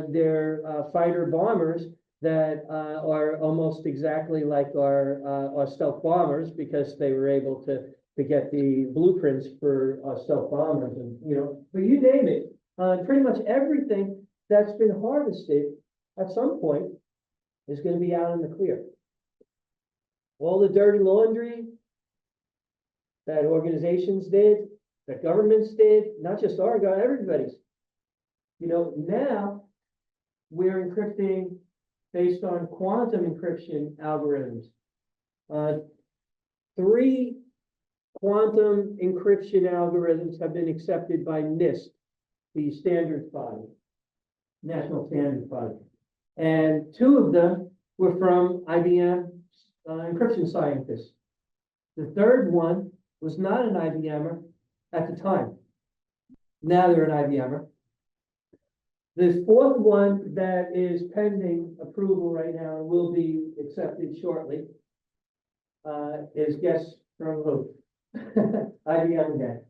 their fighter bombers that are almost exactly like our stealth bombers, because they were able to get the blueprints for stealth bombers, and but you name it, pretty much everything that's been harvested at some point is going to be out in the clear. All the dirty laundry that organizations did, that governments did, not just our government, everybody's. Now we're encrypting based on quantum encryption algorithms. 3 quantum encryption algorithms have been accepted by NIST, the standards body, national standards body. And 2 of them were from IBM encryption scientist. The third one was not an IBMer at the time. Now they're an IBMer. The fourth one that is pending approval right now and will be accepted shortly is guess from who? IBM again.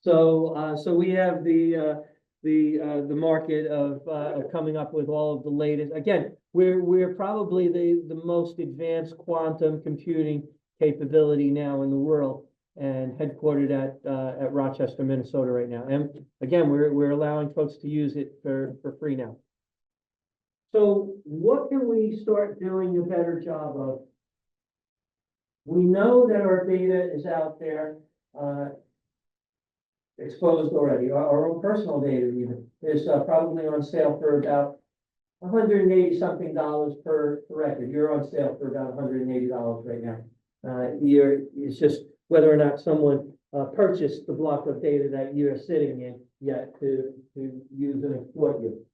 So we have the market of coming up with all of the latest. Again, we're probably the most advanced quantum computing capability now in the world, and headquartered at Rochester, Minnesota right now. And again, we're allowing folks to use it for free now. So what can we start doing a better job of? We know that our data is out there, exposed already. Our own personal data even is probably on sale for about $180 something per record. You're on sale for about $180 right now. It's just whether or not someone purchased the block of data that you're sitting in yet to use and exploit you.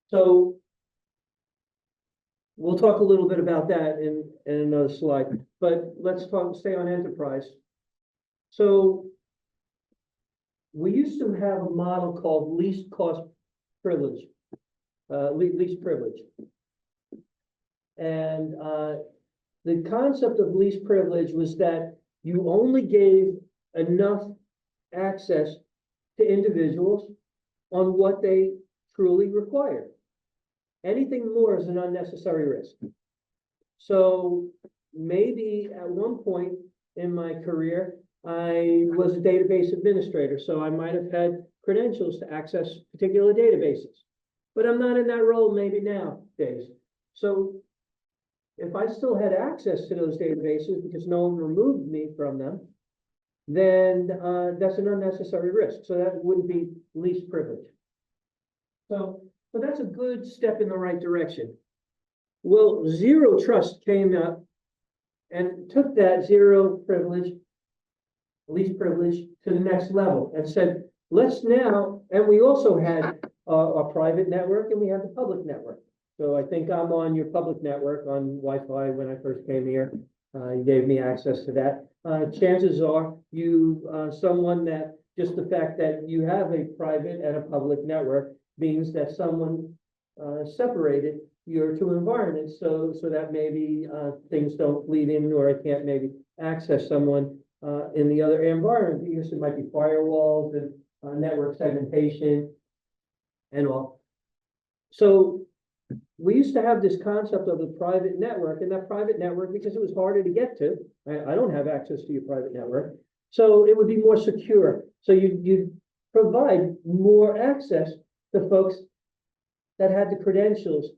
So we'll talk a little bit about that in another slide, but let's stay on enterprise. So we used to have a model called least cost privilege, least privilege. And the concept of least privilege was that you only gave enough access to individuals on what they truly require. Anything more is an unnecessary risk. So maybe at one point in my career, I was a database administrator, so I might have had credentials to access particular databases. But I'm not in that role maybe nowadays. So if I still had access to those databases because no one removed me from them, then that's an unnecessary risk. So that wouldn't be least privilege. So that's a good step in the right direction. Well, zero trust came up and took that zero privilege, least privilege, to the next level and said, let's now, and we also had a private network and we had the public network. So I think I'm on your public network on Wi-Fi when I first came here. You gave me access to that. Chances are you, someone that just the fact that you have a private and a public network means that someone separated your two environments so that maybe things don't bleed in, or I can't maybe access someone in the other environment because it might be firewalls and network segmentation and all. So we used to have this concept of a private network, and that private network, because it was harder to get to, I don't have access to your private network, so it would be more secure. So you'd provide more access to folks that had the credentials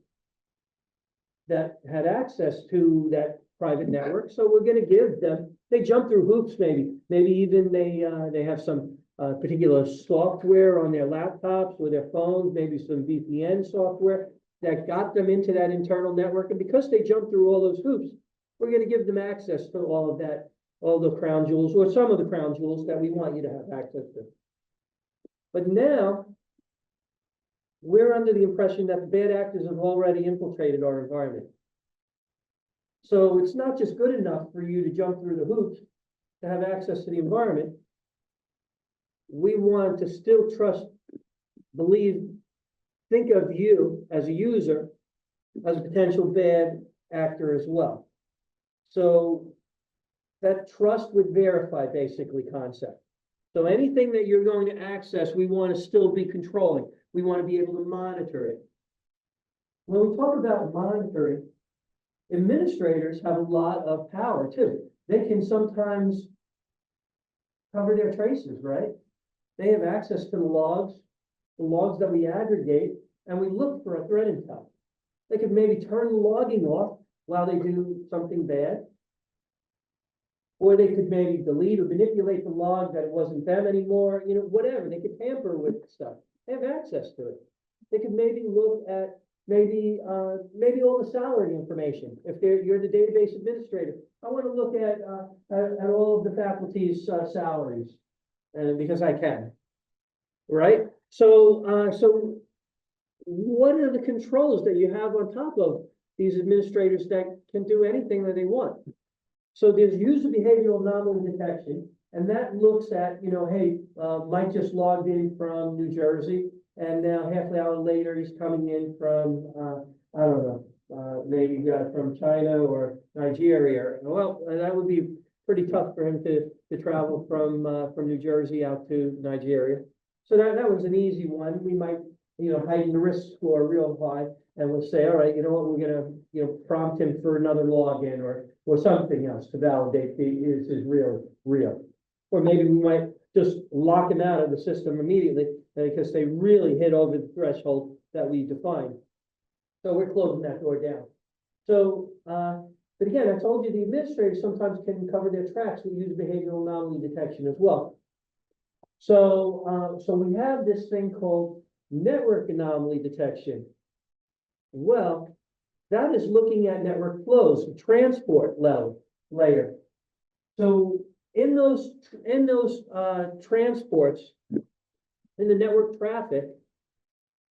that had access to that private network. So we're going to give them, they jump through hoops, maybe even they have some particular software on their laptops or their phones, maybe some VPN software that got them into that internal network. And because they jumped through all those hoops, we're going to give them access to all of that, all the crown jewels, or some of the crown jewels that we want you to have access to. But now we're under the impression that the bad actors have already infiltrated our environment. So it's not just good enough for you to jump through the hoops to have access to the environment. We want to still trust, believe, think of you as a user as a potential bad actor as well. So that trust with verify basically concept. So anything that you're going to access, we want to still be controlling. We want to be able to monitor it. When we talk about monitoring, administrators have a lot of power too. They can sometimes cover their traces, right? They have access to the logs that we aggregate, and we look for a threat intel. They could maybe turn the logging off while they do something bad. Or they could maybe delete or manipulate the log that it wasn't them anymore, whatever. They could tamper with stuff. They have access to it. They could maybe look at maybe all the salary information. If you're the database administrator, I want to look at all of the faculty's salaries, because I can, right? So what are the controls that you have on top of these administrators that can do anything that they want. So there's user behavioral anomaly detection, and that looks at, hey, Mike just logged in from New Jersey, and now half an hour later, he's coming in from, I don't know, maybe from China or Nigeria. Well, that would be pretty tough for him to travel from New Jersey out to Nigeria. So that was an easy one. We might, heighten the risk score real high, and we'll say, all right, you know what, we're gonna, prompt him for another login or something else to validate is real. Or maybe we might just lock him out of the system immediately because they really hit over the threshold that we defined. So we're closing that door down. So, but again, I told you the administrators sometimes can cover their tracks with user behavioral anomaly detection as well. So, so we have this thing called network anomaly detection. Well, that is looking at network flows, transport layer. So in those transports, in the network traffic,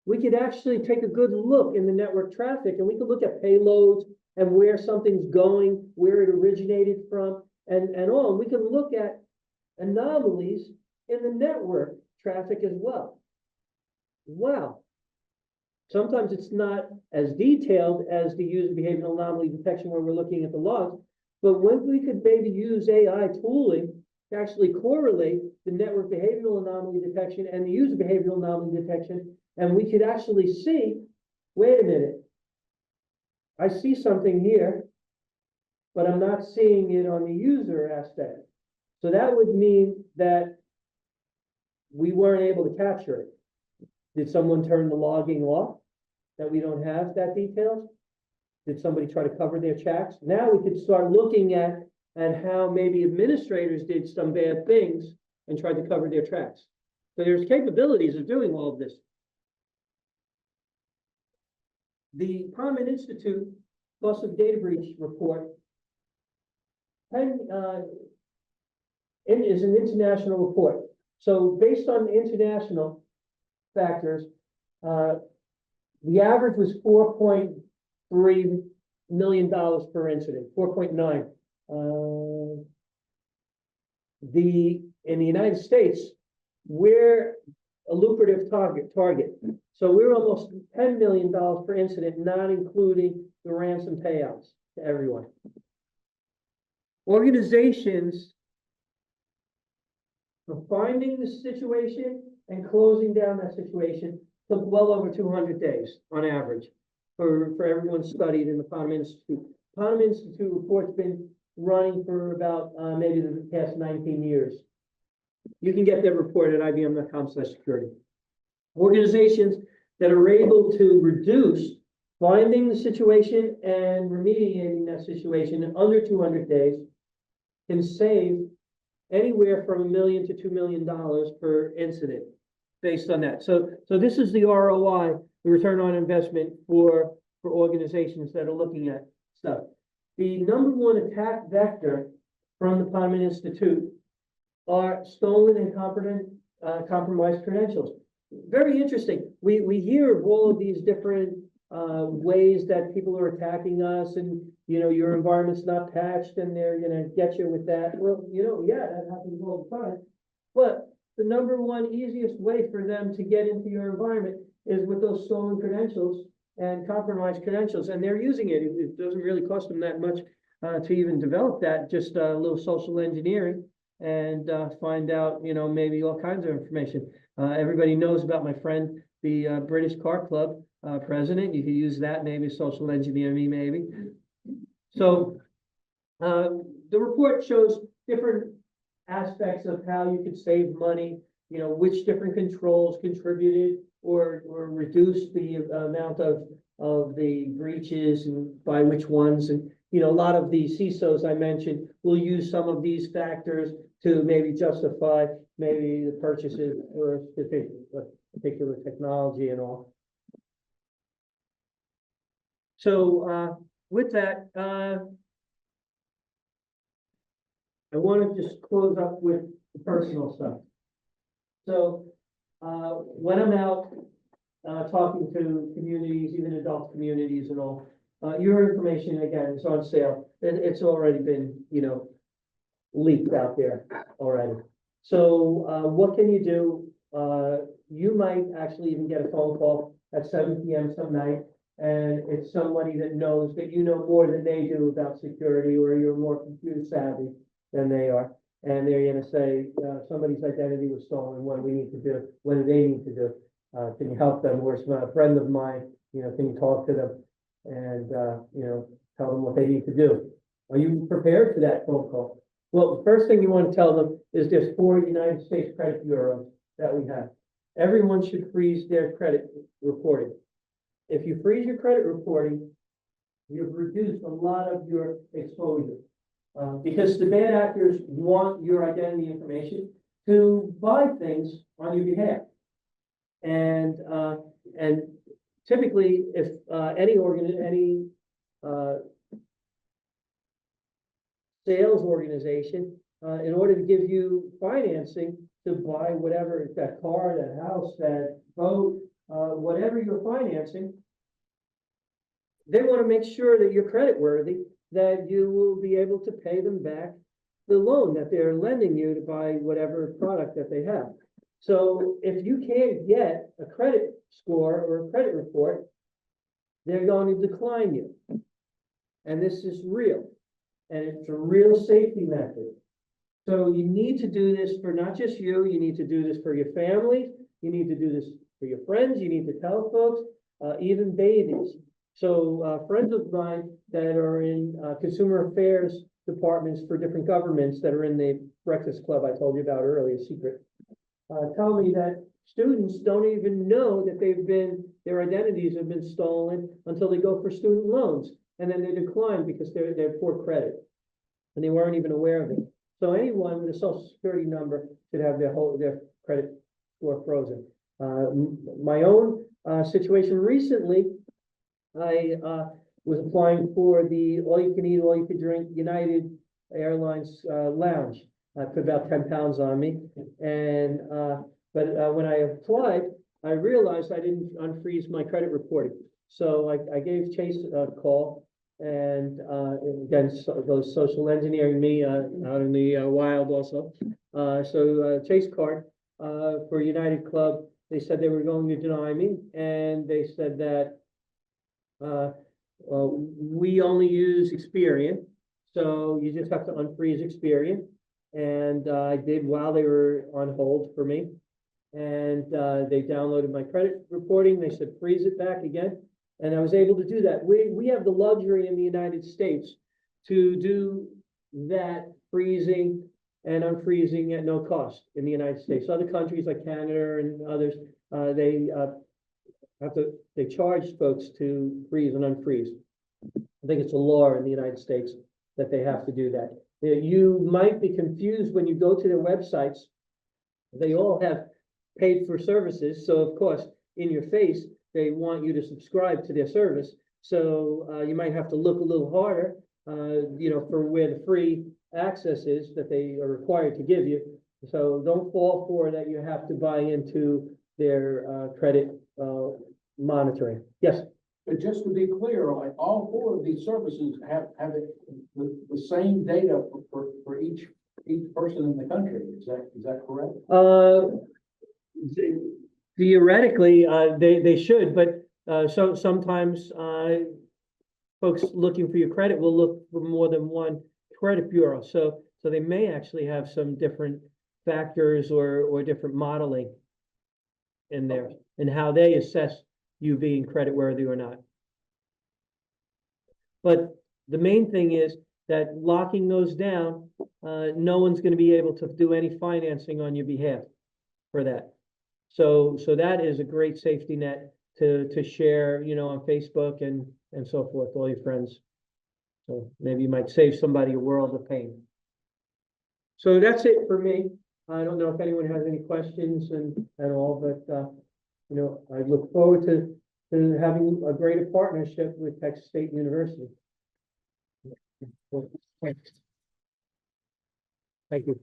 we could actually take a good look in the network traffic, and we could look at payloads and where something's going, where it originated from, and all. And we can look at anomalies in the network traffic as well. Wow. Sometimes it's not as detailed as the user behavioral anomaly detection where we're looking at the logs, but when we could maybe use AI tooling to actually correlate the network behavioral anomaly detection and the user behavioral anomaly detection, and we could actually see, wait a minute, I see something here, but I'm not seeing it on the user aspect. So that would mean that we weren't able to capture it. Did someone turn the logging off that we don't have that details? Did somebody try to cover their tracks? Now we could start looking at how maybe administrators did some bad things and tried to cover their tracks. So there's capabilities of doing all of this. The Parliament Institute Loss of Data Breach report is an international report. So based on international factors, the average was $4.3 million per incident, 4.9. In the United States, we're a lucrative target. So we're almost $10 million per incident, not including the ransom payouts to everyone. Organizations for finding the situation and closing down that situation took well over 200 days on average for everyone studied in the Parliament Institute. Parliament Institute report's been running for about maybe the past 19 years. You can get that report at ibm.com/security. Organizations that are able to reduce finding the situation and remediating that situation in under 200 days can save anywhere from $1 million to $2 million per incident based on that. So this is the ROI, the return on investment for organizations that are looking at stuff. The number one attack vector from the Parliament Institute are stolen and compromised credentials. Very interesting. We hear of all of these different ways that people are attacking us, and your environment's not patched and they're gonna get you with that. Well, yeah, that happens all the time. But the number one easiest way for them to get into your environment is with those stolen credentials and compromised credentials, and they're using it. It doesn't really cost them that much to even develop that, just a little social engineering and find out, maybe all kinds of information. Everybody knows about my friend, the British Car Club president. You could use that, maybe social engineer me, maybe. So the report shows different aspects of how you could save money, which different controls contributed or reduced the amount of the breaches and by which ones. And, a lot of the CISOs I mentioned will use some of these factors to maybe justify maybe the purchases for a particular technology and all. So with that, I want to just close up with the personal stuff. So when I'm out talking to communities, even adult communities and all, your information, again, is on sale. It's already been, leaked out there already. So, what can you do? You might actually even get a phone call at 7 p.m. some night, and it's somebody that knows that you know more than they do about security, or you're more computer savvy than they are. And they're gonna say, somebody's identity was stolen, what do we need to do? What do they need to do? Can you help them? Or a friend of mine, can you talk to them and, tell them what they need to do? Are you prepared for that phone call? Well, the first thing you want to tell them is there's 4 United States credit bureaus that we have. Everyone should freeze their credit reporting. If you freeze your credit reporting, you've reduced a lot of your exposure. Because the bad actors want your identity information to buy things on your behalf. And typically, if any sales organization, in order to give you financing to buy whatever, that car, that house, that boat, whatever you're financing, they want to make sure that you're creditworthy, that you will be able to pay them back the loan that they're lending you to buy whatever product that they have. So if you can't get a credit score or a credit report, they're going to decline you. And this is real. And it's a real safety method. So you need to do this for not just you, you need to do this for your family, you need to do this for your friends, you need to tell folks, even babies. So friends of mine that are in consumer affairs departments for different governments that are in the Breakfast Club I told you about earlier, secret, tell me that students don't even know that their identities have been stolen until they go for student loans. And then they decline because they're poor credit. And they weren't even aware of it. So anyone with a social security number should have their credit score frozen. My own situation recently, I was applying for the all-you-can-eat, all-you-can-drink United Airlines lounge. I put about 10 pounds on me. And but when I applied, I realized I didn't unfreeze my credit reporting. So I gave Chase a call, and again, those social engineering me out in the wild also. So Chase card for United Club, they said they were going to deny me, and they said that we only use Experian, so you just have to unfreeze Experian. And I did while they were on hold for me. And they downloaded my credit reporting. They said, freeze it back again. And I was able to do that. We have the luxury in the United States to do that freezing and unfreezing at no cost in the United States. Other countries like Canada and others, they charge folks to freeze and unfreeze. I think it's a law in the United States that they have to do that. You might be confused when you go to their websites. They all have paid for services. So of course, in your face, they want you to subscribe to their service. So you might have to look a little harder, for where the free access is that they are required to give you. So don't fall for that. You have to buy into their credit monitoring. Yes. But just to be clear, like all 4 of these services have the same data for each person in the country. Is that correct? Theoretically, they should, but sometimes folks looking for your credit will look for more than one credit bureau. So they may actually have some different factors or different modeling in there and how they assess you being creditworthy or not. But the main thing is that locking those down, no one's going to be able to do any financing on your behalf for that. So that is a great safety net to share, on Facebook and so forth, all your friends. So maybe you might save somebody a world of pain. So that's it for me. I don't know if anyone has any questions and all, but I look forward to having a greater partnership with Texas State University. Thank you.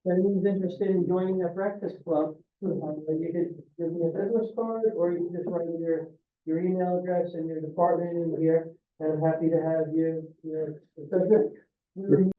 If anyone's interested in joining the Breakfast Club, you could give me a business card, or you can just write your email address and your department in here, and I'm happy to have you, because we were